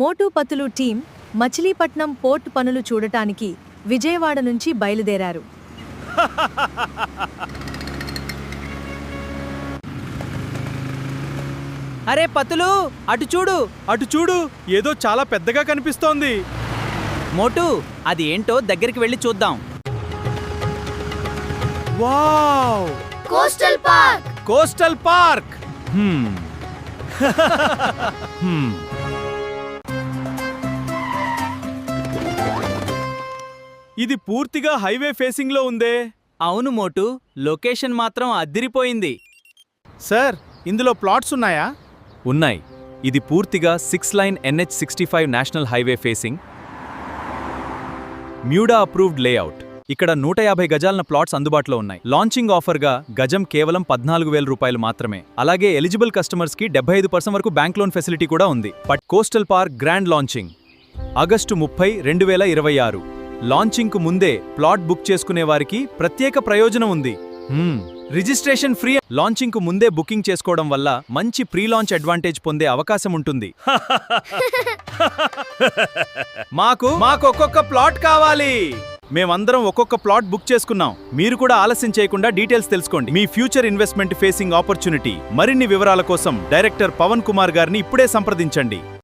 మోటూ పతులు team Machilipatnam port పనులు చూడటానికి విజయవాడ నుంచి బయలుదేరారు. అరే పతులు, అటు చూడు. అటు చూడు, ఏదో చాలా పెద్దగా కనిపిస్తోంది. మోటు, అది ఏంటో దగ్గరికి వెళ్ళి చూద్దాం. Wow! Coastal park. Coastal park. ఇది పూర్తిగా హైవే ఫేసింగ్ లో ఉందే. అవును మోటు, లొకేషన్ మాత్రం అద్దిరిపోయింది. సార్, ఇందులో ప్లాట్స్ ఉన్నాయా? ఉన్నాయి. ఇది పూర్తిగా 6 line NH65 national highway facing, MUDA approved layout. ఇక్కడ 150 గజాలన ప్లాట్స్ అందుబాటులో ఉన్నాయి. లాంచింగ్ ఆఫర్గా గజం కేవలం 14,000 రూపాయలు మాత్రమే. అలాగే ఎలిజిబుల్ కస్టమర్స్ కి 75% వరకు బ్యాంక్ లోన్ ఫెసిలిటీ కూడా ఉంది. Coastal park grand launching August 30, 2026. Launching కు ముందే ప్లాట్ బుక్ చేసుకునే వారికి ప్రత్యేక ప్రయోజనం ఉంది. Registration free. లాంచింగ్ కు ముందే బుకింగ్ చేసుకోవడం వల్ల మంచి ప్రీ లాంచ్ అడ్వాంటేజ్ పొందే అవకాశం ఉంటుంది. మాకు ఒక్కొక్క ప్లాట్ కావాలి. మేమందరం ఒక్కొక్క ప్లాట్ బుక్ చేసుకున్నాం. మీరు కూడా ఆలస్యం చేయకుండా డీటెయిల్స్ తెలుసుకోండి. మీ ఫ్యూచర్ ఇన్వెస్ట్మెంట్ ఫేసింగ్ ఆపర్చునిటీ. మరిన్ని వివరాల కోసం డైరెక్టర్ పవన్ కుమార్ గారిని ఇప్పుడే సంప్రదించండి.